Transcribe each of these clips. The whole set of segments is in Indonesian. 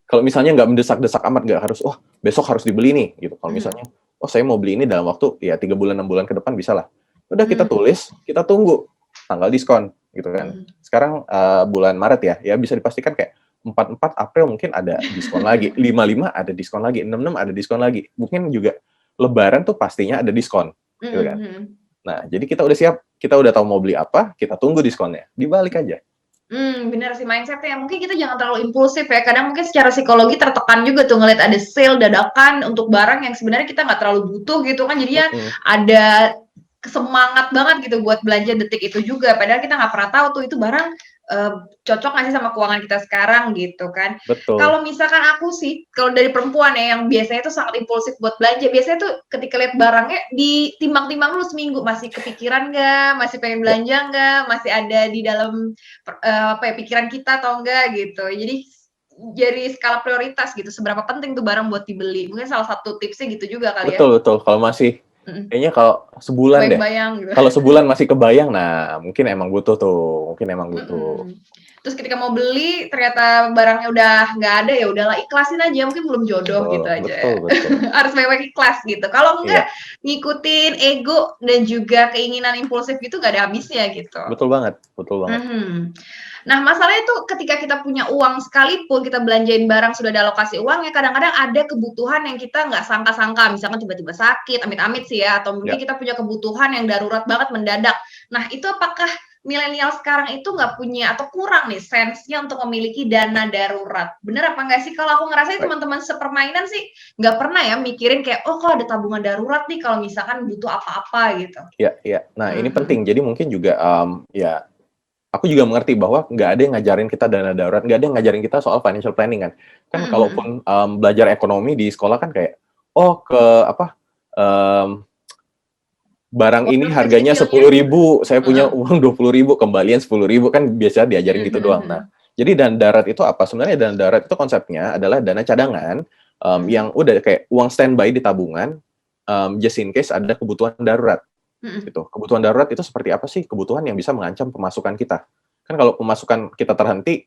Kalau misalnya nggak mendesak-desak amat, nggak harus, "Oh, besok harus dibeli nih," gitu. Kalau Mhm. misalnya, "Oh, saya mau beli ini dalam waktu, ya 3 bulan, 6 bulan ke depan," bisalah. Udah kita Mmm. tulis, kita tunggu tanggal diskon, gitu kan. Mhm. Sekarang, bulan Maret ya bisa dipastikan kayak 4.4 April mungkin ada diskon lagi, 5.5 ada diskon lagi, 6.6 ada diskon lagi. Mungkin juga Lebaran tuh pastinya ada diskon, gitu Mhm kan. mhm. Nah, jadi kita udah siap, kita udah tahu mau beli apa, kita tunggu diskonnya, dibalik aja. Bener sih mindset-nya. Mungkin kita jangan terlalu impulsif ya, kadang mungkin secara psikologi tertekan juga tuh ngelihat ada sale dadakan untuk barang yang sebenarnya kita nggak terlalu butuh gitu kan, jadinya Mhm, ada semangat banget gitu buat belanja detik itu juga, padahal kita nggak pernah tahu tuh itu barang, eee, cocok nggak sih sama keuangan kita sekarang gitu kan. betul. Kalau misalkan aku sih, kalau dari perempuan ya yang biasanya tuh sangat impulsif buat belanja, biasanya tuh ketika lihat barangnya ditimbang-timbang dulu seminggu, masih kepikiran nggak, masih pengen Ya, belanja nggak, masih ada di dalam apa ya, pikiran kita atau enggak gitu. Jadi skala prioritas gitu, seberapa penting tuh barang buat dibeli. Mungkin salah satu tipsnya gitu juga kali ya? betul betul. Kalau masih Mhm, kayaknya kalau sebulan deh, kebayang-bayang gitu. kalau sebulan masih kebayang, nah mungkin emang butuh tuh, mungkin emang butuh. Mhm. Terus ketika mau beli ternyata barangnya udah nggak ada, ya udahlah ikhlasin aja, mungkin belum jodoh Betul gitu aja betul ya. betul. Harus banyak-banyak ikhlas gitu. Kalau enggak Iya, ngikutin ego dan juga keinginan impulsif gitu nggak ada habisnya gitu. betul banget betul banget. Mhm. Nah, masalahnya tuh ketika kita punya uang sekalipun, kita belanjain barang sudah ada alokasi uangnya, kadang-kadang ada kebutuhan yang kita nggak sangka-sangka, misalkan tiba-tiba sakit, amit-amit sih ya, atau mungkin Ya, kita punya kebutuhan yang darurat banget mendadak. Nah, itu apakah milenial sekarang itu nggak punya atau kurang nih sense-nya untuk memiliki dana darurat? Bener apa nggak sih? Kalau aku ngerasain baik. teman-teman sepermainan sih nggak pernah ya mikirin kayak, "Oh, kok ada tabungan darurat nih kalau misalkan butuh apa-apa," gitu. Ya ya. Nah, ini Mhm. penting. Jadi mungkin juga, ya aku juga mengerti bahwa nggak ada yang ngajarin kita dana darurat, nggak ada yang ngajarin kita soal financial planning kan. Kan Mhm mhm. kalaupun, belajar ekonomi di sekolah kan kayak, oh ke apa, mmm, barang ini Uang harganya kecil-kecilnya 10.000, saya punya heeh. uang 20.000, kembalian 10.000, kan biasa diajarin Mhm gitu mhm doang. Nah, mhm. jadi dana darurat itu apa? Sebenarnya dana darurat itu konsepnya adalah dana cadangan, Mhm. yang udah kayak uang standby di tabungan, just in case ada kebutuhan darurat. Mhm. Gitu. Kebutuhan darurat itu seperti apa sih? Kebutuhan yang bisa mengancam pemasukan kita. Kan kalau pemasukan kita terhenti,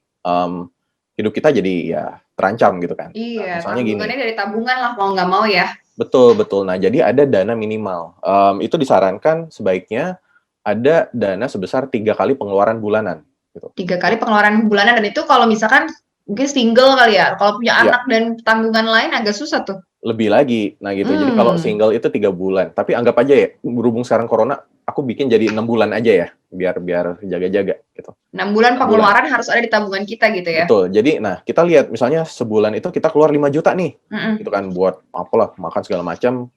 hidup kita jadi ya terancam gitu kan. Nah, Iya, misalnya gini, tanggungannya dari tabungan lah mau nggak mau ya. betul betul. Nah, jadi ada dana minimal, itu disarankan sebaiknya ada dana sebesar 3 kali pengeluaran bulanan, gitu. 3 kali pengeluaran bulanan dan itu kalau misalkan mungkin single kali ya, kalau punya Iya, anak dan tanggungan lain agak susah tuh. lebih lagi. Nah gitu, jadi kalau Mmm, single itu 3 bulan, tapi anggap aja ya, berhubung sekarang corona, aku bikin jadi 6 bulan aja ya, biar biar jaga-jaga gitu, 6 bulan 6 bulan. pengeluaran harus ada di tabungan kita gitu ya? Betul. Jadi, nah kita lihat misalnya sebulan itu kita keluar 5 juta nih, gitu Mhm. kan, buat apalah, makan segala macam,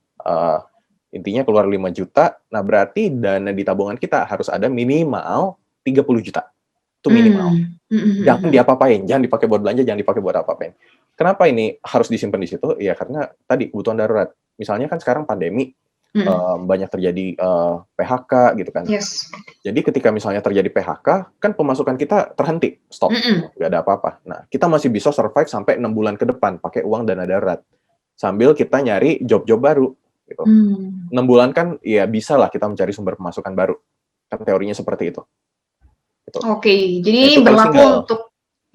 intinya keluar 5 juta. Nah berarti dana di tabungan kita harus ada minimal 30 juta, itu minimal. Mmm, mhm mhm Jangan mhm. diapa-apain, jangan dipakai buat belanja, jangan dipakai buat apa-apain. Kenapa ini harus disimpan di situ? Ya karena tadi kebutuhan darurat. Misalnya kan sekarang pandemi, Mhm. banyak terjadi, PHK gitu kan. Yes. Jadi ketika misalnya terjadi PHK, kan pemasukan kita terhenti, stop, Mhm. nggak ada apa-apa. Nah, kita masih bisa survive sampai 6 bulan ke depan pakai uang dana darurat, sambil kita nyari job-job baru, gitu. Mmm. 6 bulan kan ya bisalah kita mencari sumber pemasukan baru, kan teorinya seperti itu, gitu. Oke, jadi Nah, ini itu kalau berlaku single. untuk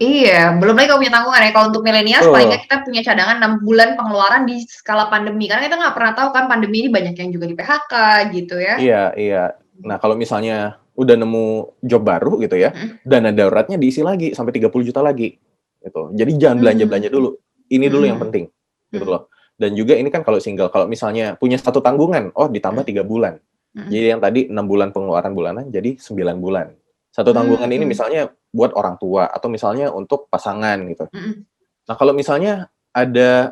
iya, belum lagi kalau punya tanggungan ya, kalau untuk milenials paling Betul, nggak kita punya cadangan 6 bulan pengeluaran di skala pandemi, karena kita nggak pernah tahu kan pandemi ini banyak yang juga di-PHK gitu ya. iya iya. Nah, kalau misalnya udah nemu job baru gitu ya, Mhm. dana daruratnya diisi lagi sampai 30 juta lagi, gitu. Jadi jangan Mmm, belanja-belanja dulu, ini mhm dulu yang mhm. penting, gitu Mhm. loh. Dan juga ini kan kalau single, kalau misalnya punya satu tanggungan, oh ditambah Mhm 3 bulan. mhm. Jadi yang tadi 6 bulan pengeluaran bulanan jadi 9 bulan. Satu tanggungan ini Mmm, misalnya buat orang tua atau misalnya untuk pasangan gitu. mhm Nah, kalau misalnya ada,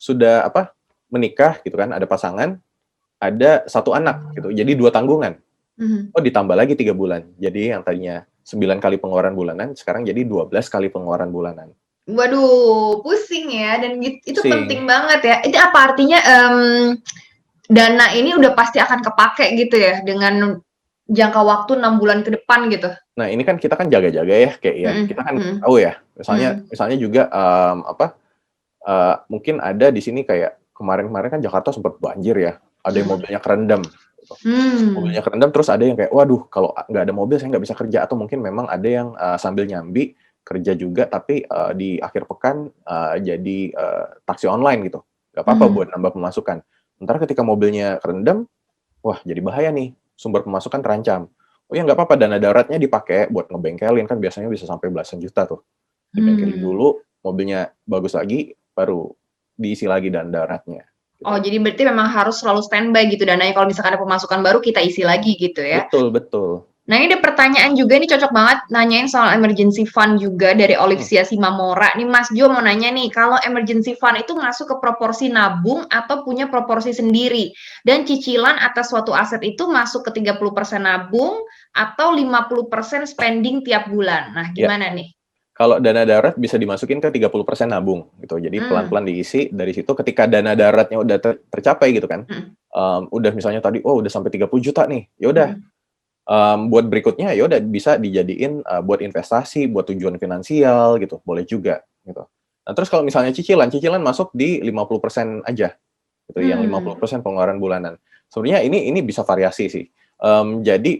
sudah apa, menikah gitu kan, ada pasangan, ada satu anak gitu, jadi 2 tanggungan. mhm. Oh, ditambah lagi 3 bulan. Jadi yang tadinya 9 kali pengeluaran bulanan, sekarang jadi 12 kali pengeluaran bulanan. Waduh, pusing ya dan itu Pusing. penting banget ya. Itu apa artinya, dana ini udah pasti akan kepakai gitu ya dengan jangka waktu 6 bulan ke depan gitu? Nah, ini kan kita kan jaga-jaga ya, kayak ya Mhm kita kan mhm tahu ya, misalnya mhm misalnya juga, apa, mungkin ada di sini kayak kemarin-kemarin kan Jakarta sempat banjir ya, ada yang mhm. mobilnya kerendam, gitu. Mmm, Mobilnya kerendam, terus ada yang kayak, "Waduh, kalau nggak ada mobil saya nggak bisa kerja," atau mungkin memang ada yang, sambil nyambi, kerja juga tapi, di akhir pekan, jadi, taksi online gitu. Nggak apa-apa Mhm. buat nambah pemasukan. Entar ketika mobilnya kerendam, wah jadi bahaya nih, sumber pemasukan terancam. Oh ya nggak apa-apa, dana daruratnya dipakai buat ngebengkelin, kan biasanya bisa sampai belasan juta tuh. Dibengkelin Mmm. dulu, mobilnya bagus lagi, baru diisi lagi dana daruratnya, Oh, gitu. jadi berarti memang harus selalu standby gitu dananya kalau misalkan ada pemasukan baru kita isi lagi gitu ya? Betul betul. Nah, ini ada pertanyaan juga nih cocok banget nanyain soal emergency fund juga dari Mhm, Olivia Simamora. Nih Mas Jo mau nanya nih, kalau emergency fund itu masuk ke proporsi nabung atau punya proporsi sendiri? Dan cicilan atas suatu aset itu masuk ke 30% nabung atau 50% spending tiap bulan? Nah, iya. gimana nih? Kalau dana darurat bisa dimasukin ke 30% nabung gitu. Jadi Mmm, pelan-pelan diisi, dari situ ketika dana daruratnya udah tercapai gitu kan, mhm, udah misalnya tadi, oh udah sampai 30 juta nih, ya udah, mhm. buat berikutnya ya udah bisa dijadiin, buat investasi, buat tujuan finansial gitu, boleh juga gitu. Nah terus kalau misalnya cicilan, cicilan masuk di 50% aja gitu, yang Mmm, 50% pengeluaran bulanan. Sebenarnya ini bisa variasi sih, jadi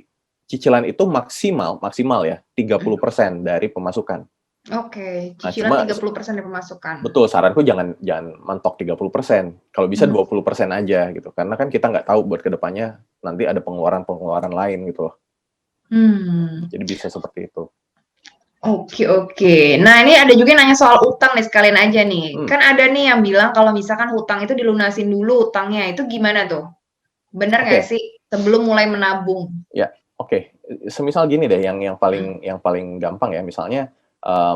cicilan itu maksimal maksimal ya mhm. 30% dari pemasukan. Oke, Nah, cicilan cuma 30% dari pemasukan. betul, saranku jangan jangan mentok 30%, kalau bisa Mmm, 20% aja gitu, karena kan kita nggak tahu buat ke depannya nanti ada pengeluaran-pengeluaran lain gitu loh. mmm. Jadi bisa seperti itu. Oke oke. Nah, ini ada juga yang nanya soal utang nih, sekalian aja nih. Hmm, Kan ada nih yang bilang kalau misalkan hutang itu dilunasin dulu utangnya, itu gimana tuh? Bener nggak oke, sih? Sebelum mulai menabung? ya, oke. Semisal gini deh yang Mhm, paling gampang ya, misalnya,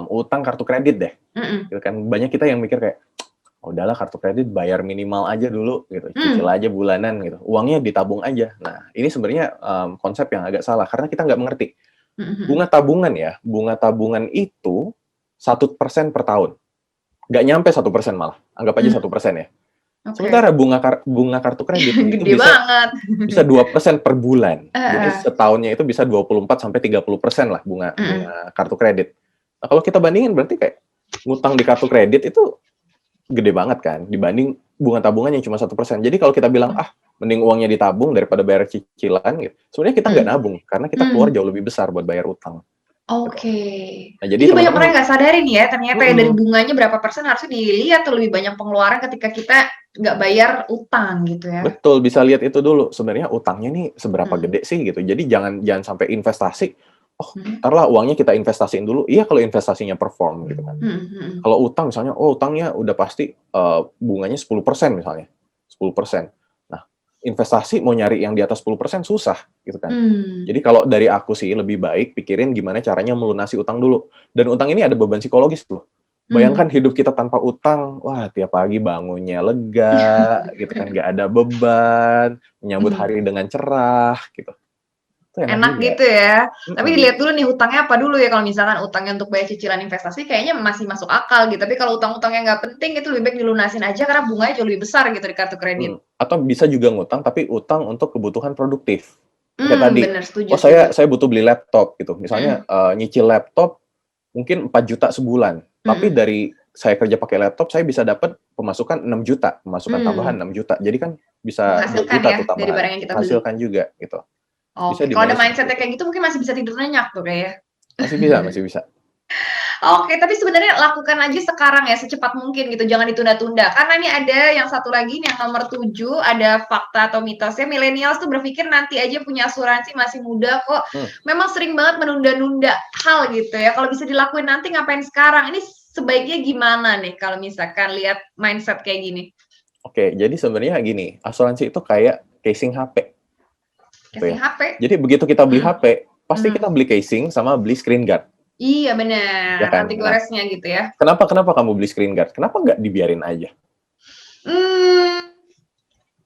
utang kartu kredit deh, mhm, gitu kan. Banyak kita yang mikir kayak, "Oh udahlah kartu kredit bayar minimal aja dulu," gitu, "cicil mmm, aja bulanan," gitu, "uangnya ditabung aja." Nah, ini sebenarnya, konsep yang agak salah karena kita nggak mengerti. mhm Bunga mhm. tabungan ya, bunga tabungan itu 1% per tahun, nggak nyampe 1% malah, anggap aja Mmm, 1% ya. oke. Sementara bunga kartu kredit itu Gede bisa banget. bisa 2% per bulan. Jadi Heeh, setahunnya itu bisa 24 sampai 30% lah bunga mhm, bunga kartu kredit. Nah, kalau kita bandingin berarti kayak ngutang di kartu kredit itu gede banget kan dibanding bunga tabungan yang cuma 1%. Jadi kalau kita bilang, mhm, "Ah, mending uangnya ditabung daripada bayar cicilan," gitu, sebenarnya kita nggak mhm, nabung karena kita keluar mmm. jauh lebih besar buat bayar utang, gitu. Oke. Nah, jadi Jadi banyak orang teman-teman yang nggak sadarin ya, ternyata ya dari mhm. bunganya berapa persen harusnya dilihat tuh lebih banyak pengeluaran ketika kita nggak bayar utang gitu ya. Betul, bisa lihat itu dulu, sebenarnya utangnya nih seberapa Mhm, gede sih gitu. Jadi jangan jangan sampai investasi, "Oh, mhm, entar lah uangnya kita investasiin dulu." Iya kalau investasinya perform gitu kan. mhm mhm. Kalau utang misalnya, oh utangnya udah pasti, bunganya 10% misalnya, 10%. Nah, investasi mau nyari yang di atas 10% susah gitu kan. Mmm, Jadi kalau dari aku sih lebih baik pikirin gimana caranya melunasi utang dulu. Dan utang ini ada beban psikologis loh. Bayangkan mmm. hidup kita tanpa utang, wah tiap pagi bangunnya lega gitu kan, nggak ada beban, menyambut Mmm, hari dengan cerah gitu. Itu enak enak juga. gitu ya. Tapi Mhm. dilihat dulu nih hutangnya apa dulu ya, kalau misalkan utangnya untuk bayar cicilan investasi kayaknya masih masuk akal gitu, tapi kalau utang-utang yang nggak penting itu lebih baik dilunasin aja karena bunganya jauh lebih besar gitu di kartu kredit. Atau bisa juga ngutang, tapi utang untuk kebutuhan produktif. Kayak tadi, Bener, setuju "Oh setuju. saya butuh beli laptop," gitu. Misalnya, Mhm, nyicil laptop mungkin 4 juta sebulan, tapi mhm, dari saya kerja pakai laptop, saya bisa dapat pemasukan 6 juta, pemasukan tambahan mmm, 6 juta. Jadi kan bisa dua menghasilkan juta ya tuh dari tambahan, barang yang kita beli. menghasilkan juga gitu. Bisa Oke, kalau dimulai ada seperti mindset-nya itu. kayak gitu mungkin masih bisa tidur nyenyak tuh kayaknya. Masih bisa masih bisa. Oke, tapi sebenarnya lakukan aja sekarang ya, secepat mungkin gitu, jangan ditunda-tunda. Karena ini ada yang satu lagi nih, yang nomor 7, ada fakta atau mitosnya, millennials tuh berpikir nanti aja punya asuransi, masih muda kok. Mmm, Memang sering banget menunda-nunda hal gitu ya, kalau bisa dilakuin nanti ngapain sekarang? Ini sebaiknya gimana nih kalau misalkan lihat mindset kayak gini? oke. Jadi sebenarnya gini, asuransi itu kayak casing HP gitu Casing ya. HP? Jadi begitu kita beli Mhm, HP, pasti mhm. kita beli casing sama beli screen guard, Iya ya bener, kan? anti Nah, goresnya gitu ya. kenapa kenapa kamu beli screen guard? Kenapa nggak dibiarin aja? Mmm.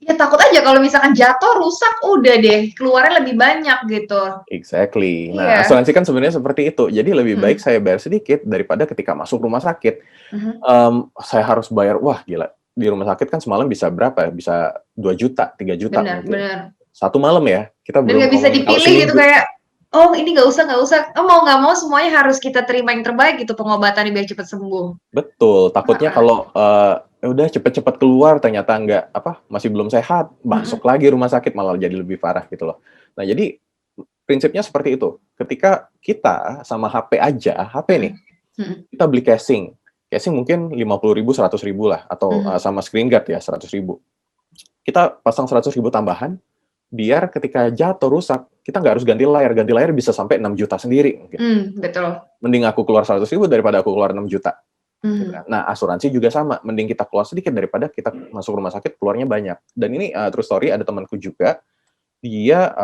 Ya takut aja kalau misalkan jatuh, rusak, udah deh, keluarnya lebih banyak gitu. Exactly. Nah, Iya, asuransi kan sebenarnya seperti itu. Jadi lebih baik mhm, saya bayar sedikit daripada ketika masuk rumah sakit, mhm. saya harus bayar, wah gila, di rumah sakit kan semalam bisa berapa ya, bisa 2 juta, 3 juta Bener mungkin. bener. Satu malam ya, kita Dan belum nggak bisa ngomongin kalau dipilih gitu seminggu. kayak, "Oh ini nggak usah," oh mau nggak mau semuanya harus kita terima yang terbaik gitu pengobatannya biar cepet sembuh. Betul, takutnya Heeh, kalau, ya udah cepet-cepet keluar ternyata nggak apa, masih belum sehat, mhm, masuk lagi rumah sakit malah jadi lebih parah gitu loh. Nah jadi, prinsipnya seperti itu, ketika kita sama HP aja, HP nih, mhm, Mhm. kita beli casing. Casing mungkin 50.000, 100.000 lah, atau Mhm. sama screen guard ya 100.000. Kita pasang 100.000 tambahan, biar ketika jatuh rusak, kita nggak harus ganti layar bisa sampai 6 juta sendiri mungkin. Betul. Mending aku keluar 100.000 daripada aku keluar 6 juta. Gitu kan. Mhm. Nah, asuransi juga sama, mending kita keluar sedikit daripada kita masuk rumah sakit keluarnya banyak. Dan ini true story, ada temanku juga, dia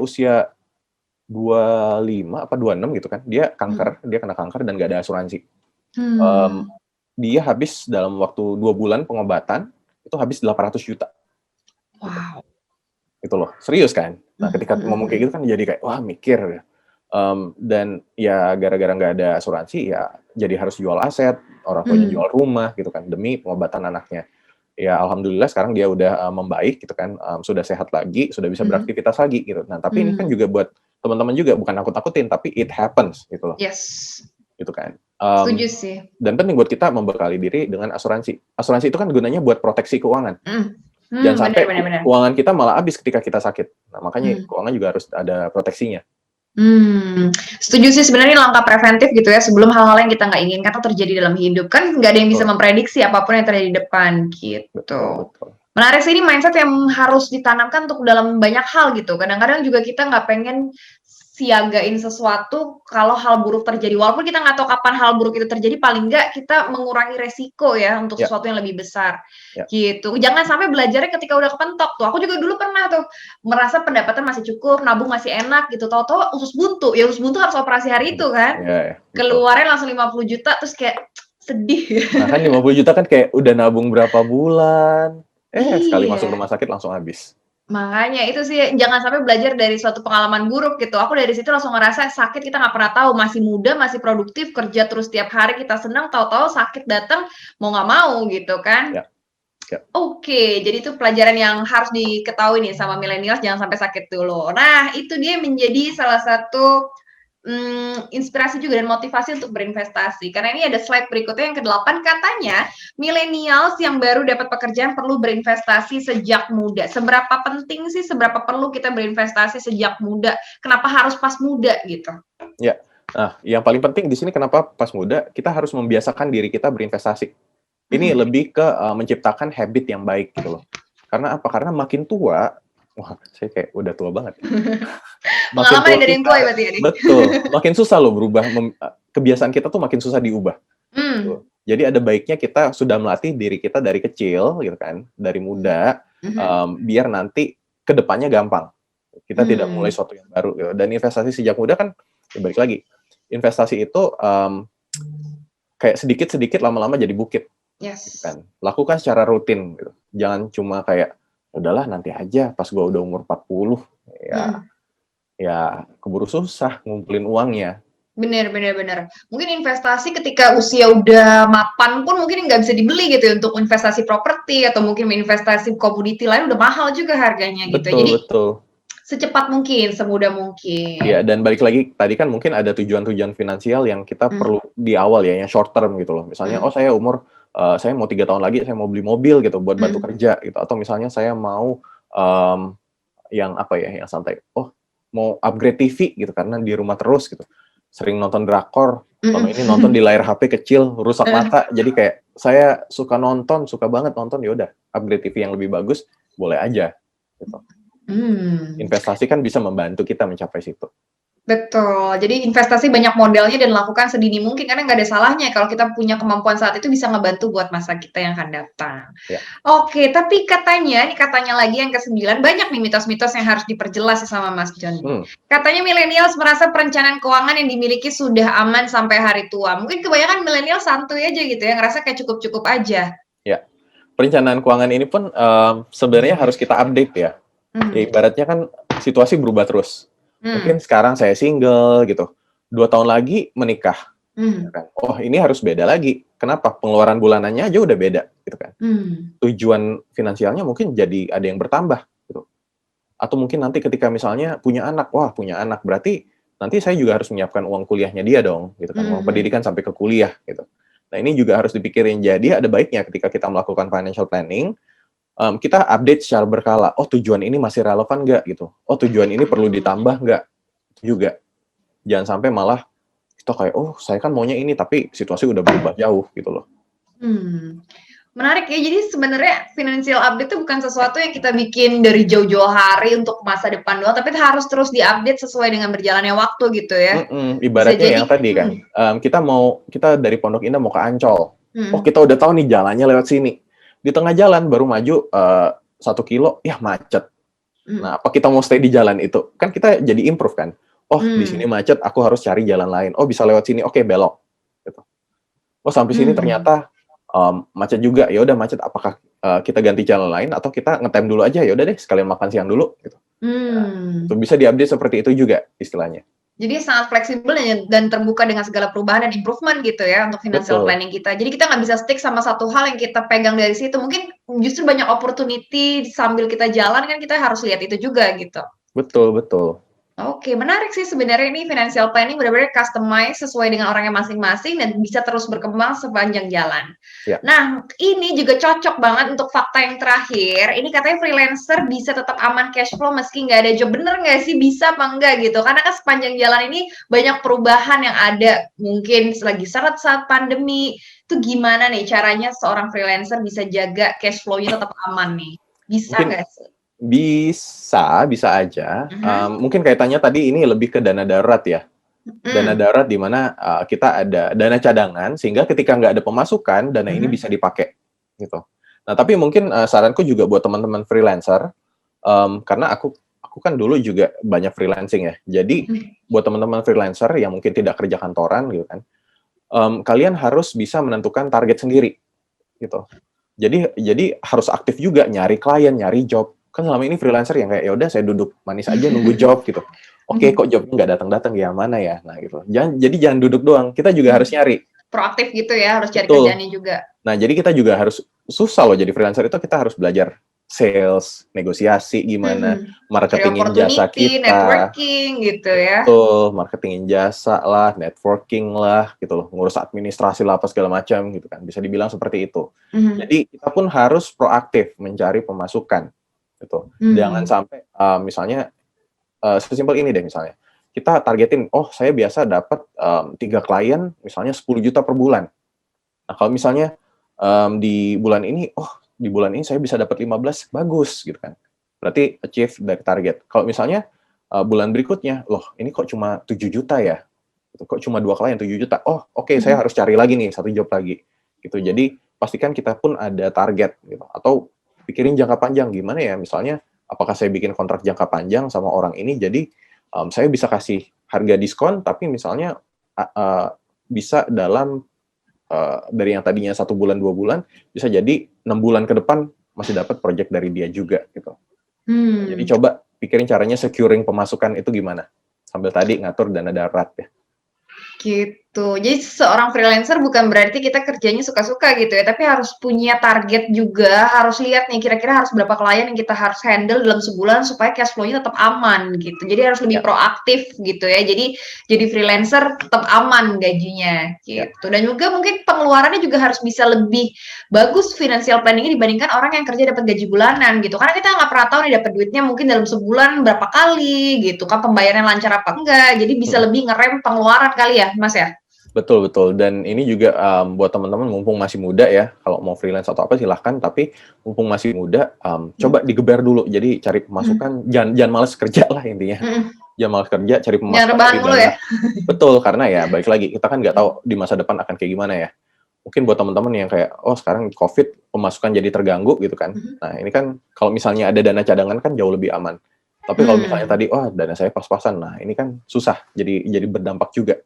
usia 25 apa 26 gitu kan, dia kena kanker dan nggak ada asuransi. Mmm. Dia habis dalam waktu 2 bulan pengobatan, itu habis 800 juta. Gitu. Wow. Itu loh, serius kan? Nah, ketika ngomong kayak Mhm. gitu kan jadi kayak, wah mikir ya. Dan ya gara-gara nggak ada asuransi, ya jadi harus jual aset, orang tuanya jual rumah gitu kan, demi pengobatan anaknya. Ya alhamdulillah sekarang dia udah membaik gitu kan, sudah sehat lagi, sudah bisa beraktivitas lagi gitu. Nah, tapi ini kan juga buat teman-teman juga, bukan nakut-nakutin, tapi it happens gitu loh, Yes. gitu kan. Setuju sih. Dan penting buat kita membekali diri dengan asuransi. Asuransi itu kan gunanya buat proteksi keuangan. Bener Jangan sampai bener bener. keuangan kita malah habis ketika kita sakit. Nah, makanya Mmm. keuangan juga harus ada proteksinya. Setuju sih, sebenarnya langkah preventif gitu ya, sebelum hal-hal yang kita nggak inginkan tuh terjadi dalam hidup. Kan nggak ada yang bisa Betul. memprediksi apapun yang terjadi di depan, Betul, gitu. betul. Menarik sih, ini mindset yang harus ditanamkan untuk dalam banyak hal gitu. Kadang-kadang juga kita nggak pengen siagain sesuatu kalau hal buruk terjadi. Walaupun kita nggak tahu kapan hal buruk itu terjadi, paling nggak kita mengurangi resiko ya untuk Ya. sesuatu yang lebih besar, Ya. gitu. Jangan sampai belajarnya ketika udah kepentok tuh. Aku juga dulu pernah tuh, merasa pendapatan masih cukup, nabung masih enak gitu, tahu-tahu usus buntu. Ya usus buntu harus operasi hari itu kan. Iya, betul. Keluarnya langsung 50 juta, terus kayak sedih. Nah kan 50 juta kan kayak udah nabung berapa bulan, sekali masuk Iya. rumah sakit langsung habis. Makanya itu sih, jangan sampai belajar dari suatu pengalaman buruk gitu. Aku dari situ langsung ngerasa sakit kita nggak pernah tahu, masih muda, masih produktif, kerja terus tiap hari kita senang, tahu-tahu sakit datang mau nggak mau gitu kan. Ya. Ya. Oke, jadi itu pelajaran yang harus diketahui nih sama millennials, jangan sampai sakit dulu. Nah, itu dia menjadi salah satu inspirasi juga dan motivasi untuk berinvestasi. Karena ini ada slide berikutnya yang ke-8, katanya millennials yang baru dapat pekerjaan perlu berinvestasi sejak muda. Seberapa penting sih, seberapa perlu kita berinvestasi sejak muda? Kenapa harus pas muda gitu? Ya. Nah, yang paling penting di sini kenapa pas muda, kita harus membiasakan diri kita berinvestasi. Ini lebih ke menciptakan habit yang baik gitu loh. Karena apa? Karena makin tua, wah saya kayak udah tua banget. Pengalaman dari yang tua ya berarti ya nih? Betul, makin susah loh berubah, kebiasaan kita tuh makin susah diubah. Gitu. Jadi ada baiknya kita sudah melatih diri kita dari kecil gitu kan, dari muda, biar nanti ke depannya gampang. Kita tidak mulai sesuatu yang baru gitu. Dan investasi sejak muda kan, ya balik lagi, investasi itu kayak sedikit-sedikit lama-lama jadi bukit. Yes. Kan. Lakukan secara rutin gitu. Jangan cuma kayak udahlah nanti aja pas gua udah umur 40 ya keburu susah ngumpulin uangnya. Bener. Mungkin investasi ketika usia udah mapan pun mungkin nggak bisa dibeli gitu ya, untuk investasi properti atau mungkin investasi komoditi lain udah mahal juga harganya gitu. Jadi Betul. secepat mungkin, semudah mungkin. Iya, dan balik lagi tadi kan mungkin ada tujuan-tujuan finansial yang kita perlu di awal ya, yang short term gitu loh. Misalnya, saya mau 3 tahun lagi saya mau beli mobil gitu buat bantu kerja gitu. Atau misalnya saya mau yang santai. Mau upgrade TV gitu karena di rumah terus gitu. Sering nonton drakor, selama ini nonton di layar HP kecil, rusak mata. Jadi kayak saya suka banget nonton, ya udah upgrade TV yang lebih bagus, boleh aja gitu. Investasi kan bisa membantu kita mencapai situ. Betul, jadi investasi banyak modelnya dan lakukan sedini mungkin karena nggak ada salahnya kalau kita punya kemampuan saat itu bisa ngebantu buat masa kita yang akan datang. Ya. Oke, tapi katanya lagi yang ke-9, banyak nih mitos-mitos yang harus diperjelas sama Mas John. Katanya millennials merasa perencanaan keuangan yang dimiliki sudah aman sampai hari tua. Mungkin kebanyakan millennial santuy aja gitu ya, ngerasa kayak cukup-cukup aja. Ya, perencanaan keuangan ini pun sebenarnya harus kita update ya. Ya ibaratnya kan situasi berubah terus. Mungkin sekarang saya single gitu, 2 tahun lagi menikah. Kan? Ini harus beda lagi. Kenapa? Pengeluaran bulanannya aja udah beda gitu kan. Tujuan finansialnya mungkin jadi ada yang bertambah gitu. Atau mungkin nanti ketika misalnya punya anak, berarti nanti saya juga harus menyiapkan uang kuliahnya dia dong gitu kan, uang pendidikan sampai ke kuliah gitu. Nah, ini juga harus dipikirin. Jadi ada baiknya ketika kita melakukan financial planning, kita update secara berkala. Tujuan ini masih relevan nggak gitu? Tujuan ini perlu ditambah nggak? Juga. Jangan sampai malah kita kayak, oh saya kan maunya ini, tapi situasi udah berubah jauh gitu loh. Menarik ya, jadi sebenarnya financial update itu bukan sesuatu yang kita bikin dari jauh-jauh hari untuk masa depan doang, tapi harus terus diupdate sesuai dengan berjalannya waktu gitu ya. Bisa Ibaratnya jadi yang tadi kan, kita dari Pondok Indah mau ke Ancol. Oh mhm, kita udah tahu nih jalannya lewat sini. Di tengah jalan baru maju 1 kilo, ya macet. mhm, Nah, apa kita mau stay di jalan itu? Kan kita jadi improve kan. Oh, di mmm, sini macet, aku harus cari jalan lain. Oh, bisa lewat sini, oke belok. Gitu. Oh, sampai sini mmm, ternyata macet juga. Ya udah macet, apakah kita ganti jalan lain atau kita ngetem dulu aja? Ya udah deh, sekalian makan siang dulu. Gitu. Nah, itu mmm. bisa diupdate seperti itu juga istilahnya. Jadi sangat fleksibel dan terbuka dengan segala perubahan dan improvement gitu ya untuk financial Betul, planning kita. Jadi kita nggak bisa stick sama satu hal yang kita pegang dari situ. Mungkin justru banyak opportunity sambil kita jalan kan kita harus lihat itu juga gitu. betul, betul. Oke, menarik sih sebenarnya ini financial planning benar-benar customize sesuai dengan orangnya masing-masing dan bisa terus berkembang sepanjang jalan. Ya, Nah, ini juga cocok banget untuk fakta yang terakhir. Ini katanya freelancer bisa tetap aman cash flow meski nggak ada job. Bener nggak sih? Bisa apa enggak gitu? Karena kan sepanjang jalan ini banyak perubahan yang ada. Mungkin lagi seret saat pandemi. Itu gimana nih caranya seorang freelancer bisa jaga cash flow-nya tetap aman nih? Bisa mungkin nggak sih? bisa aja. Mhm, Mungkin kaitannya tadi ini lebih ke dana darurat ya. Dana mhm, darurat di mana kita ada dana cadangan sehingga ketika nggak ada pemasukan, dana ini mhm, bisa dipakai gitu. Nah, tapi mungkin saranku juga buat teman-teman freelancer, karena aku kan dulu juga banyak freelancing ya. Jadi mhm. buat teman-teman freelancer yang mungkin tidak kerja kantoran gitu kan, kalian harus bisa menentukan target sendiri gitu. Jadi harus aktif juga nyari klien, nyari job. Kan selama ini freelancer yang kayak, ya udah saya duduk manis aja nunggu job gitu. Oke, kok jobnya nggak datang-datang ya, mana ya? Nah gitu. Jangan duduk doang, kita juga harus nyari. Proaktif gitu ya, harus cari Betul. kerjaannya juga. Nah, jadi kita juga harus susah loh jadi freelancer itu kita harus belajar sales, negosiasi gimana, Mhm. Cari marketingin jasa opportunity, kita. networking gitu ya. Betul, marketingin jasa lah, networking lah, gitu loh, ngurus administrasi lah, apa segala macam gitu kan, bisa dibilang seperti itu. Mhm. Jadi kita pun harus proaktif mencari pemasukan, gitu. Jangan Mmm. sampai, misalnya, sesimpel ini deh misalnya, kita targetin, oh saya biasa dapat, 3 klien misalnya 10 juta per bulan. Nah kalau misalnya, di bulan ini, oh di bulan ini saya bisa dapat 15, bagus gitu kan. Berarti achieve dari target. Kalau misalnya, bulan berikutnya, loh ini kok cuma 7 juta ya? Gitu, kok cuma 2 klien 7 juta? Oh oke saya Mhm. harus cari lagi nih 1 job lagi, gitu. Jadi pastikan kita pun ada target gitu, atau pikirin jangka panjang, gimana ya misalnya apakah saya bikin kontrak jangka panjang sama orang ini jadi, saya bisa kasih harga diskon tapi misalnya, a eee, bisa dalam dari yang tadinya 1 bulan, 2 bulan, bisa jadi 6 bulan ke depan masih dapat project dari dia juga, gitu. Nah, jadi Mmm. coba pikirin caranya securing pemasukan itu gimana, sambil tadi ngatur dana darurat ya. Gitu. Jadi seorang freelancer bukan berarti kita kerjanya suka-suka gitu ya, tapi harus punya target juga, harus lihat nih kira-kira harus berapa klien yang kita harus handle dalam sebulan supaya cash flow-nya tetap aman gitu. Jadi harus lebih Ya, proaktif gitu ya. Jadi freelancer tetap aman gajinya ya, gitu. Dan juga mungkin pengeluarannya juga harus bisa lebih bagus financial planning-nya dibandingkan orang yang kerja dapat gaji bulanan gitu. Karena kita nggak pernah tahu nih dapat duitnya mungkin dalam sebulan berapa kali gitu kan, pembayarannya lancar apa enggak. Jadi bisa mhm. lebih ngerem pengeluaran kali ya, Mas ya? Betul, betul, dan ini juga, buat teman-teman mumpung masih muda ya, kalau mau freelance atau apa silahkan, tapi mumpung masih muda, Mhm, coba digeber dulu. Jadi cari mhm, pemasukan, jangan jangan males kerja lah intinya. mhm. Jangan males kerja, cari Jangan pemasukan rebahan lebih mulu ya? banyak. Betul, karena ya balik lagi, kita kan nggak tahu Mhm, di masa depan akan kayak gimana ya. Mungkin buat teman-teman yang kayak, oh sekarang Covid, pemasukan jadi terganggu gitu kan. mhm, Nah ini kan kalau misalnya ada dana cadangan kan jauh lebih aman. Tapi kalau misalnya mmm. tadi, oh dana saya pas-pasan, nah ini kan susah, jadi berdampak juga,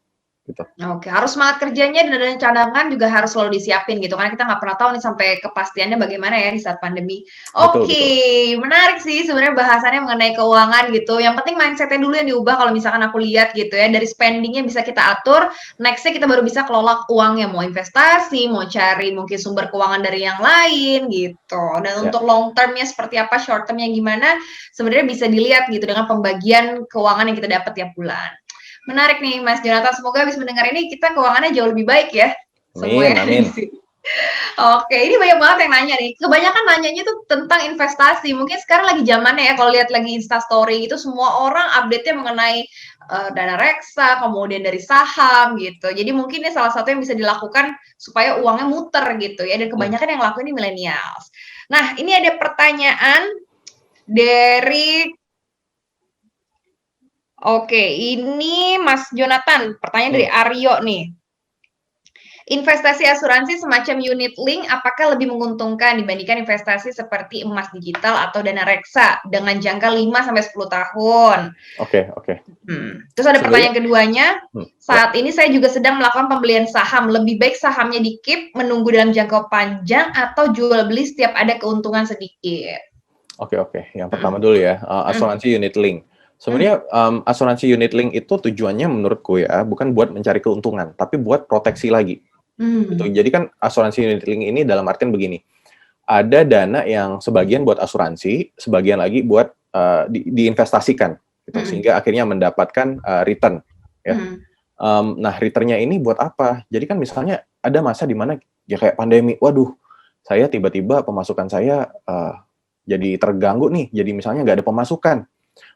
gitu. Oke, harus semangat kerjanya dan dana cadangan juga harus selalu disiapin gitu, karena kita nggak pernah tahu nih sampai kepastiannya bagaimana ya di saat pandemi. Betul, Oke, betul. menarik sih sebenarnya bahasannya mengenai keuangan gitu, yang penting mindset-nya dulu yang diubah kalau misalkan aku lihat gitu ya, dari spending-nya bisa kita atur, next-nya kita baru bisa kelola uangnya, mau investasi, mau cari mungkin sumber keuangan dari yang lain gitu. Dan Ya. untuk long term-nya seperti apa, short term-nya gimana, sebenarnya bisa dilihat gitu dengan pembagian keuangan yang kita dapat tiap bulan. Menarik nih Mas Jonathan, semoga habis mendengar ini kita keuangannya jauh lebih baik ya, Amin, semuanya ada di amin. sini. Oke, ini banyak banget yang nanya nih. Kebanyakan nanyanya tuh tentang investasi. Mungkin sekarang lagi zamannya ya kalau lihat lagi Insta story itu semua orang update-nya mengenai dana reksa, kemudian dari saham gitu. Jadi mungkin ini salah satu yang bisa dilakukan supaya uangnya muter gitu ya. Dan Hmm. kebanyakan yang lakuin ini millennials. Nah, ini ada pertanyaan dari Oke, ini Mas Jonathan, pertanyaan dari Hmm. Aryo nih. Investasi asuransi semacam unit link apakah lebih menguntungkan dibandingkan investasi seperti emas digital atau dana reksa dengan jangka 5 sampai 10 tahun? Oke, oke. Terus ada Sebenarnya, pertanyaan keduanya, ya. saat ini saya juga sedang melakukan pembelian saham. Lebih baik sahamnya di-keep, menunggu dalam jangka panjang atau jual beli setiap ada keuntungan sedikit? Oke, oke. Yang pertama Mhm, dulu ya, mhm, asuransi unit link. mhm, Sebenarnya, asuransi unit link itu tujuannya menurutku ya, bukan buat mencari keuntungan, tapi buat proteksi lagi, gitu. mmm, Jadi kan asuransi unit link ini dalam artian begini, ada dana yang sebagian buat asuransi, sebagian lagi buat, diinvestasikan, gitu, mhm, sehingga akhirnya mendapatkan, return, ya. mhm, Nah, return-nya ini buat apa? Jadi kan misalnya ada masa di mana ya kayak pandemi, waduh, saya tiba-tiba pemasukan saya, jadi terganggu nih, jadi misalnya nggak ada pemasukan,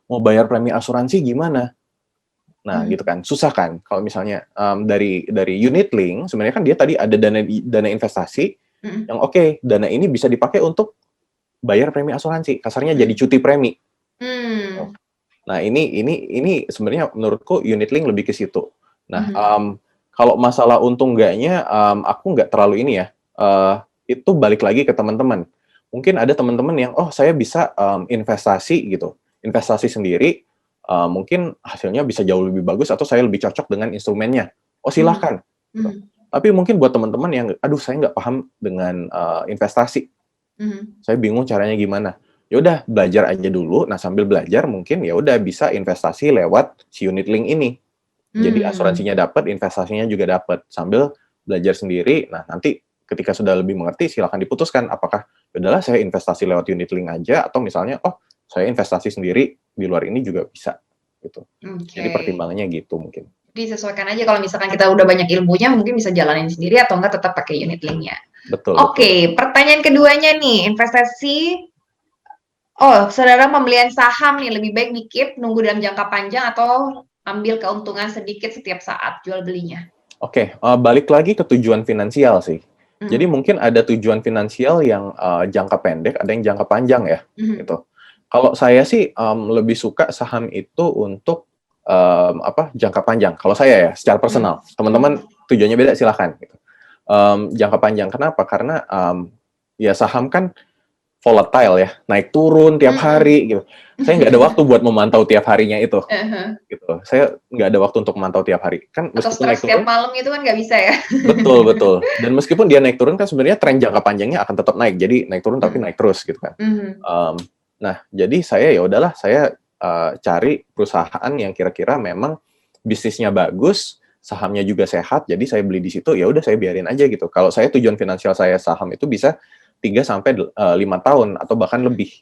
mau bayar premi asuransi gimana? Nah, gitu mhm, kan, susah kan kalau misalnya, dari unit link sebenarnya kan dia tadi ada dana investasi mhm, yang oke, dana ini bisa dipakai untuk bayar premi asuransi, kasarnya jadi mhm, cuti premi, gitu. mmm, Nah, ini sebenarnya menurutku unit link lebih ke situ. Nah, mhm, kalau masalah untung enggaknya, aku nggak terlalu ini ya, itu balik lagi ke teman-teman. Mungkin ada teman-teman yang, "Oh, saya bisa, investasi," gitu, investasi sendiri, mungkin hasilnya bisa jauh lebih bagus atau saya lebih cocok dengan instrumennya. Oh, mhm, silahkan, gitu. mhm, Tapi mungkin buat teman-teman yang, "Aduh, saya nggak paham dengan, investasi. mhm. Saya bingung caranya gimana." Ya udah belajar aja dulu, nah sambil belajar mungkin ya udah bisa investasi lewat si unit link ini. Jadi Mmm, asuransinya dapat, investasinya juga dapat, sambil belajar sendiri. Nah, nanti ketika sudah lebih mengerti silakan diputuskan apakah, "Ya udahlah saya investasi lewat unit link aja," atau misalnya, "Oh, saya investasi sendiri di luar ini juga bisa," gitu. Jadi oke. pertimbangannya gitu mungkin. Disesuaikan aja kalau misalkan kita udah banyak ilmunya mungkin bisa jalanin sendiri atau enggak tetap pakai unit link-nya. Betul, betul, Oke, betul. pertanyaan keduanya nih, investasi saudara pembelian saham nih lebih baik di-keep, nunggu dalam jangka panjang atau ambil keuntungan sedikit setiap saat jual belinya? Oke, balik lagi ke tujuan finansial sih. Jadi Mhm, mungkin ada tujuan finansial yang, jangka pendek, ada yang jangka panjang ya, mhm, gitu. Kalau saya sih, lebih suka saham itu untuk, jangka panjang. Kalau saya ya, secara mhm, personal. mhm, Teman-teman tujuannya beda silahkan, gitu. Jangka panjang kenapa? Karena, ya saham kan volatile ya, naik turun tiap mhm. hari gitu. Saya nggak ada waktu buat memantau tiap harinya itu, Heeh heeh. gitu. Saya nggak ada waktu untuk memantau tiap hari. Kan Atau meskipun naik stres tiap turun. malam itu kan nggak bisa ya? Betul, betul. Dan meskipun dia naik turun kan sebenarnya tren jangka panjangnya akan tetap naik. Jadi naik turun tapi Mhm, naik terus gitu kan. mhm, Mmm, nah jadi saya ya udahlah saya, cari perusahaan yang kira-kira memang bisnisnya bagus, sahamnya juga sehat, jadi saya beli di situ, ya udah saya biarin aja gitu. Kalau saya tujuan finansial saya saham itu bisa 3 sampai 5 tahun atau bahkan lebih,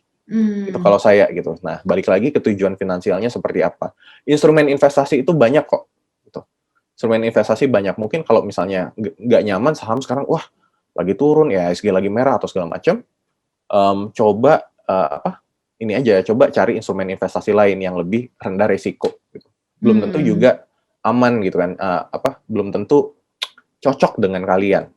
itu mmm, kalau saya gitu. Nah balik lagi ke tujuan finansialnya seperti apa. Instrumen investasi itu banyak kok, gitu. Instrumen investasi banyak, mungkin kalau misalnya nggak nyaman saham sekarang, wah lagi turun, ya IHSG lagi merah atau segala macam, coba, ini aja, coba cari instrumen investasi lain yang lebih rendah resiko gitu. Belum tentu mmm. juga aman gitu kan, belum tentu cocok dengan kalian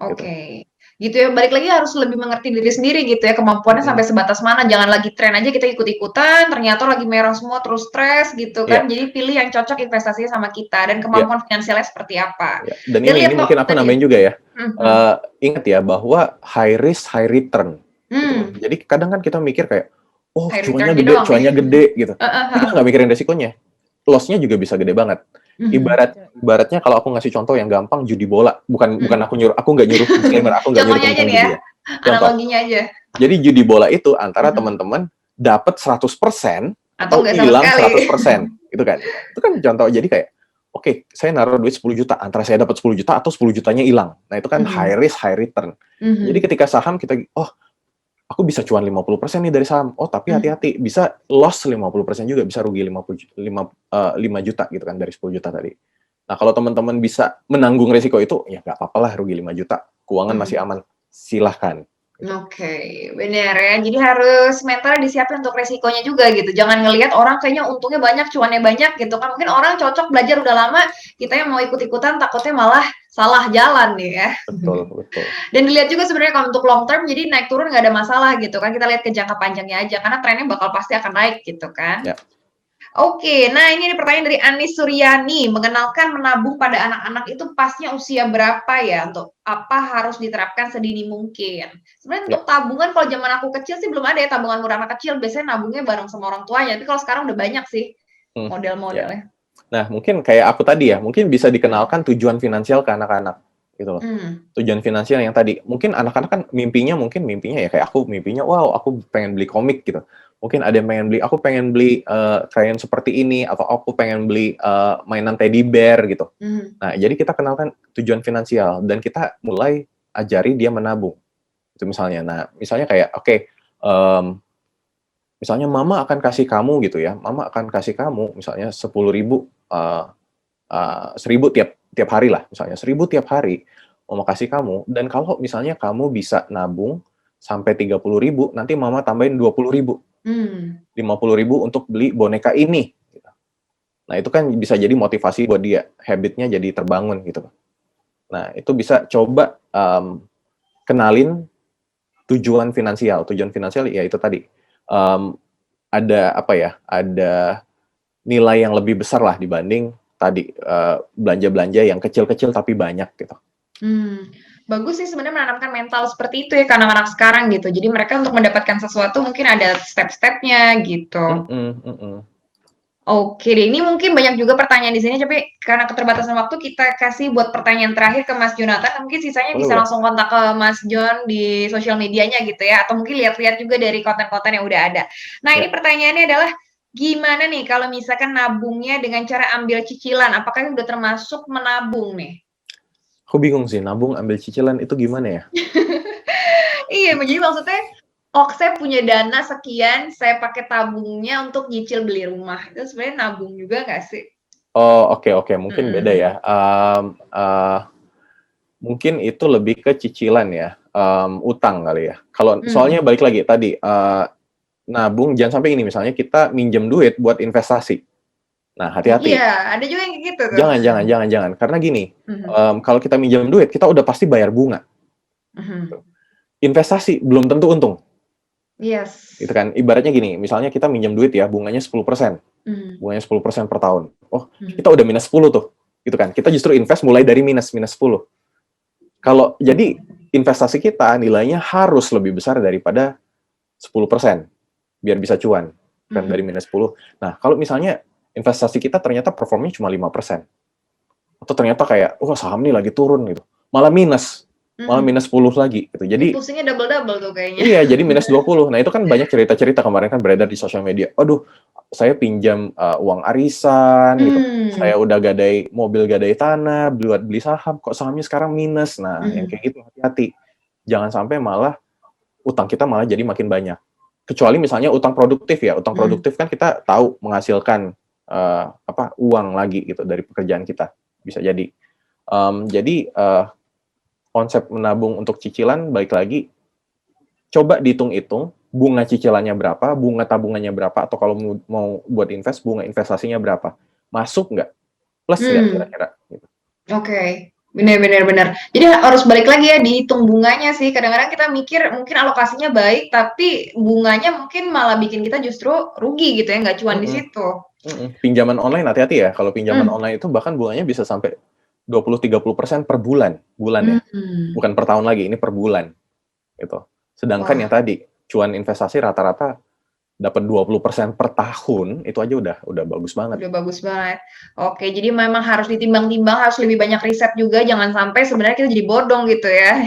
gitu. Oke, gitu ya, balik lagi harus lebih mengerti diri sendiri gitu ya, kemampuannya Mhm, sampai sebatas mana, jangan lagi tren aja kita ikut-ikutan, ternyata lagi merah semua terus stres gitu iya, kan. Jadi pilih yang cocok investasinya sama kita dan iya, kemampuan finansialnya seperti apa. iya. Dan Dan ini lihat kok mungkin aku tadi ya nambahin juga ya, mhm, mhm, ingat ya bahwa high risk, high return gitu loh. mmm, Jadi kadang kan kita mikir kayak, "Oh high return-nya doang nih. cuannya gede," gitu. Heeh Kita heeh, nggak mikirin resikonya. Loss-nya juga bisa gede banget. mhm, Ibaratnya kalau aku ngasih contoh yang gampang judi bola, bukan bukan mhm. aku nggak nyuruh disclaimer, aku nggak nyuruh Contohnya aja teman-teman nih ya, judi ya. Contoh, analoginya aja, jadi judi bola itu antara mhm, teman-teman dapat 100% atau atau enggak sama hilang sekali. 100%, gitu kan. Itu kan contoh, jadi kayak, oke, saya naruh duit 10 juta, antara saya dapat 10 juta atau 10 jutanya hilang. Nah, itu kan high Mhm, risk, high return. Jadi mhm, ketika saham kita, "Oh, aku bisa cuan 50% nih dari saham." Oh, tapi mhm, hati-hati, bisa loss 50% juga, bisa rugi 5 juta gitu kan dari 10 juta tadi. Nah, kalau teman-teman bisa menanggung resiko itu, ya nggak apa-apa lah rugi 5 juta. keuangan masih aman, silahkan. Oke, bener ya. Jadi harus mental disiapin untuk resikonya juga gitu. Jangan ngelihat orang kayaknya untungnya banyak, cuannya banyak gitu kan. Mungkin orang cocok belajar udah lama, kita yang mau ikut-ikutan takutnya malah salah jalan nih ya. Betul, betul. Dan dilihat juga sebenarnya kalau untuk long term, jadi naik turun nggak ada masalah gitu kan. Kita lihat ke jangka panjangnya aja, karena trennya bakal pasti akan naik gitu kan. Ya. Oke, nah ini ada pertanyaan dari Anis Suryani, mengenalkan menabung pada anak-anak itu pasnya usia berapa ya? Untuk apa harus diterapkan sedini mungkin? Sebenarnya Ya. untuk tabungan kalau zaman aku kecil sih belum ada ya tabungan buat anak kecil, biasanya nabungnya bareng sama orang tuanya, tapi kalau sekarang udah banyak sih Ya. model-modelnya. Nah, mungkin kayak aku tadi ya, mungkin bisa dikenalkan tujuan finansial ke anak-anak gitu loh. Tujuan finansial yang tadi, mungkin anak-anak kan mimpinya ya kayak aku mimpinya, wow, aku pengen beli komik gitu. Mungkin ada yang pengen beli, aku pengen beli kain seperti ini, atau aku pengen beli mainan teddy bear gitu. Nah, jadi kita kenalkan tujuan finansial dan kita mulai ajari dia menabung. Itu misalnya. Nah, misalnya kayak oke, misalnya mama akan kasih kamu gitu ya, mama akan kasih kamu misalnya 10.000 1.000 tiap hari lah, misalnya 1.000 tiap hari mama kasih kamu, dan kalau misalnya kamu bisa nabung sampai 30.000, nanti mama tambahin 20.000, 50.000 untuk beli boneka ini. Nah, itu kan bisa jadi motivasi buat dia, habitnya jadi terbangun gitu. Nah, itu bisa coba kenalin tujuan finansial. Tujuan finansial ya itu tadi, ada apa ya, ada nilai yang lebih besar lah dibanding tadi belanja-belanja yang kecil-kecil tapi banyak gitu. Bagus sih sebenarnya menanamkan mental seperti itu ya ke anak-anak sekarang gitu. Jadi mereka untuk mendapatkan sesuatu mungkin ada step-stepnya gitu. Oke deh, ini mungkin banyak juga pertanyaan di sini, tapi karena keterbatasan waktu kita kasih buat pertanyaan terakhir ke Mas Jonathan. Mungkin sisanya bisa Boleh. langsung kontak ke Mas Jon di sosial medianya gitu ya, atau mungkin lihat-lihat juga dari konten-konten yang udah ada. Nah, ini pertanyaannya adalah gimana nih kalau misalkan nabungnya dengan cara ambil cicilan? Apakah ini udah termasuk menabung nih? Aku bingung sih, nabung ambil cicilan itu gimana ya? Iya, jadi maksudnya, oh saya punya dana sekian, saya pakai tabungnya untuk nyicil beli rumah. Itu sebenarnya nabung juga nggak sih? Oh, oke, mungkin beda ya. Mungkin itu lebih ke cicilan ya, utang kali ya. Kalau soalnya balik lagi tadi, nabung jangan sampai ini, misalnya kita minjem duit buat investasi. Nah, hati-hati. Iya, ada juga yang kayak gitu tuh. Jangan. Karena gini, kalau kita minjem duit, kita udah pasti bayar bunga. Investasi belum tentu untung. Yes. Itu kan, ibaratnya gini, misalnya kita minjem duit ya, bunganya 10%. Bunganya 10% per tahun. Oh, kita udah minus 10 tuh. Gitu kan. Kita justru invest mulai dari minus 10. Kalau jadi investasi kita nilainya harus lebih besar daripada 10% biar bisa cuan kan dari minus 10. Nah, kalau misalnya investasi kita ternyata performnya cuma 5%. Atau ternyata kayak saham nih lagi turun gitu. Malah minus 10 lagi gitu. Jadi pusingnya double-double tuh kayaknya. Iya, jadi minus 20. Nah, itu kan banyak cerita-cerita kemarin kan beredar di sosial media. Aduh, saya pinjam uang arisan gitu. Saya udah gadai mobil, gadai tanah, buat beli saham, kok sahamnya sekarang minus. Nah, yang kayak gitu hati-hati. Jangan sampai malah utang kita malah jadi makin banyak. Kecuali misalnya utang produktif ya. Utang produktif kan kita tahu menghasilkan uang lagi gitu dari pekerjaan kita. Bisa jadi. Jadi konsep menabung untuk cicilan balik lagi, coba dihitung-hitung bunga cicilannya berapa, bunga tabungannya berapa, atau kalau mau buat invest, bunga investasinya berapa. Masuk nggak? Plus nggak kira-kira? Gitu. Oke. Benar. Jadi harus balik lagi ya dihitung bunganya sih. Kadang-kadang kita mikir mungkin alokasinya baik, tapi bunganya mungkin malah bikin kita justru rugi gitu ya, nggak cuan di situ. Pinjaman online hati-hati ya. Kalau pinjaman online itu bahkan bunganya bisa sampai 20-30% per bulan ya. Bukan per tahun lagi, ini per bulan. Gitu. Sedangkan yang tadi, cuan investasi rata-rata dapat 20% per tahun, itu aja udah bagus banget. Udah bagus banget. Oke, jadi memang harus ditimbang-timbang, harus lebih banyak riset juga, jangan sampai sebenarnya kita jadi bodong gitu ya,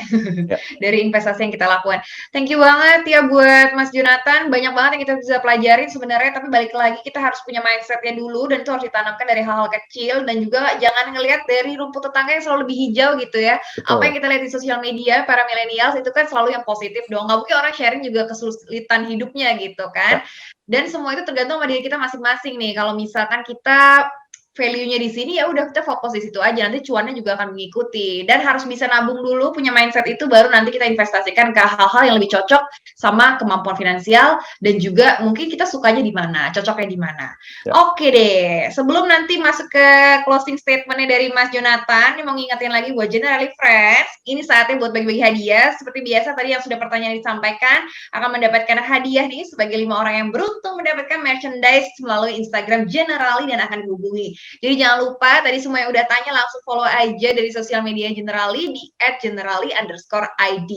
dari investasi yang kita lakukan. Thank you banget ya buat Mas Jonathan, banyak banget yang kita bisa pelajari sebenarnya, tapi balik lagi kita harus punya mindset-nya dulu, dan itu harus ditanamkan dari hal-hal kecil, dan juga jangan ngelihat dari rumput tetangga yang selalu lebih hijau gitu ya. Betul. Apa yang kita lihat di sosial media, para milenials itu kan selalu yang positif dong, nggak mungkin orang sharing juga kesulitan hidupnya gitu kan. Dan semua itu tergantung sama diri kita masing-masing nih. Kalau misalkan kita value-nya di sini, ya udah kita fokus di situ aja, nanti cuannya juga akan mengikuti. Dan harus bisa nabung dulu, punya mindset itu, baru nanti kita investasikan ke hal-hal yang lebih cocok sama kemampuan finansial dan juga mungkin kita sukanya di mana, cocoknya di mana. Ya. Oke deh, sebelum nanti masuk ke closing statement-nya dari Mas Jonathan, ini mau ngingetin lagi buat Generali Friends, ini saatnya buat bagi-bagi hadiah. Seperti biasa tadi yang sudah pertanyaan disampaikan, akan mendapatkan hadiah nih sebagai 5 orang yang beruntung mendapatkan merchandise melalui Instagram Generali dan akan dihubungi. Jadi jangan lupa tadi semua yang udah tanya langsung follow aja dari sosial media Generali di @generali_id.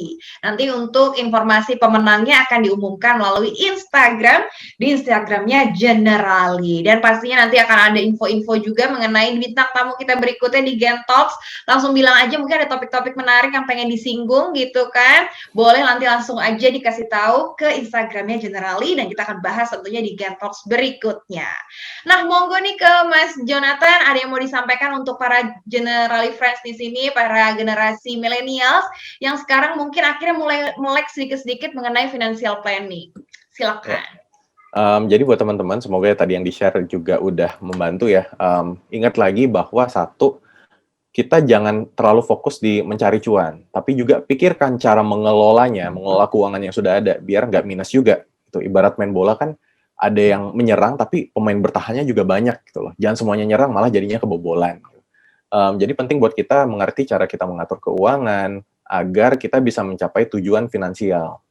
Nanti untuk informasi pemenangnya akan diumumkan melalui Instagram, di Instagramnya Generali. Dan pastinya nanti akan ada info-info juga mengenai bintang tamu kita berikutnya di Gen Talks. Langsung bilang aja mungkin ada topik-topik menarik yang pengen disinggung gitu kan. Boleh nanti langsung aja dikasih tahu ke Instagramnya Generali dan kita akan bahas tentunya di Gen Talks berikutnya. Nah, monggo nih ke Mas Jonathan, ada yang mau disampaikan untuk para Generali Friends di sini, para generasi millennials yang sekarang mungkin akhirnya mulai melek sedikit-sedikit mengenai financial planning. Silakan. Jadi buat teman-teman, semoga tadi yang di-share juga udah membantu ya. Ingat lagi bahwa satu, kita jangan terlalu fokus di mencari cuan, tapi juga pikirkan cara mengelolanya, mengelola keuangan yang sudah ada, biar nggak minus juga. Itu ibarat main bola kan, ada yang menyerang, tapi pemain bertahannya juga banyak gitu loh. Jangan semuanya nyerang, malah jadinya kebobolan. Jadi penting buat kita mengerti cara kita mengatur keuangan, agar kita bisa mencapai tujuan finansial.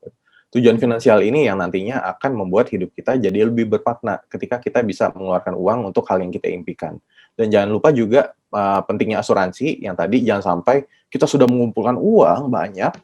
Tujuan finansial ini yang nantinya akan membuat hidup kita jadi lebih bermakna ketika kita bisa mengeluarkan uang untuk hal yang kita impikan. Dan jangan lupa juga pentingnya asuransi yang tadi, jangan sampai kita sudah mengumpulkan uang banyak,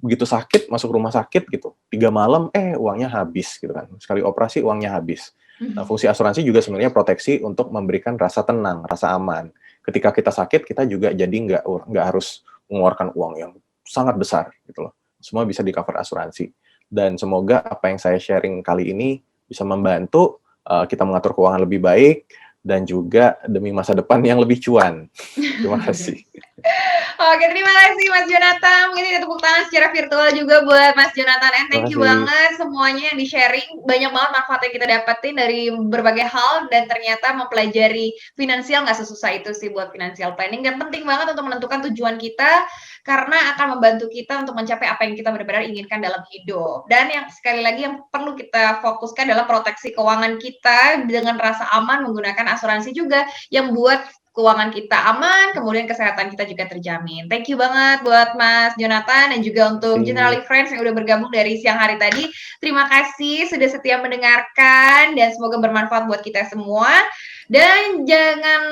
begitu sakit masuk rumah sakit gitu, 3 malam uangnya habis gitu kan. Sekali operasi uangnya habis. Nah, fungsi asuransi juga sebenarnya proteksi untuk memberikan rasa tenang, rasa aman. Ketika kita sakit, kita juga jadi nggak harus mengeluarkan uang yang sangat besar gitu loh. Semua bisa di-cover asuransi. Dan semoga apa yang saya sharing kali ini bisa membantu kita mengatur keuangan lebih baik dan juga demi masa depan yang lebih cuan. Terima kasih. Oke, terima kasih Mas Jonathan. Mungkin kita tepuk tangan secara virtual juga buat Mas Jonathan. And thank you banget semuanya yang di-sharing. Banyak banget manfaat yang kita dapetin dari berbagai hal dan ternyata mempelajari finansial nggak sesusah itu sih buat financial planning. Dan penting banget untuk menentukan tujuan kita karena akan membantu kita untuk mencapai apa yang kita benar-benar inginkan dalam hidup. Dan yang sekali lagi yang perlu kita fokuskan adalah proteksi keuangan kita dengan rasa aman menggunakan asuransi juga yang buat keuangan kita aman, kemudian kesehatan kita juga terjamin. Thank you banget buat Mas Jonathan dan juga untuk Generali Friends yang udah bergabung dari siang hari tadi. Terima kasih sudah setia mendengarkan dan semoga bermanfaat buat kita semua. Dan jangan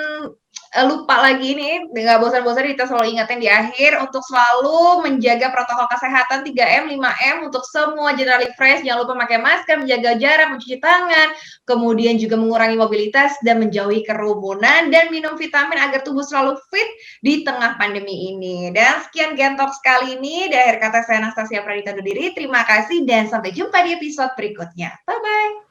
lupa lagi nih, nggak bosan-bosan kita selalu ingatin di akhir untuk selalu menjaga protokol kesehatan 3M, 5M untuk semua Generali Fresh. Jangan lupa pakai masker, menjaga jarak, mencuci tangan, kemudian juga mengurangi mobilitas dan menjauhi kerumunan dan minum vitamin agar tubuh selalu fit di tengah pandemi ini. Dan sekian Gen Talks kali ini. Dari akhir kata saya Anastasia Pradita undur diri. Terima kasih dan sampai jumpa di episode berikutnya. Bye-bye.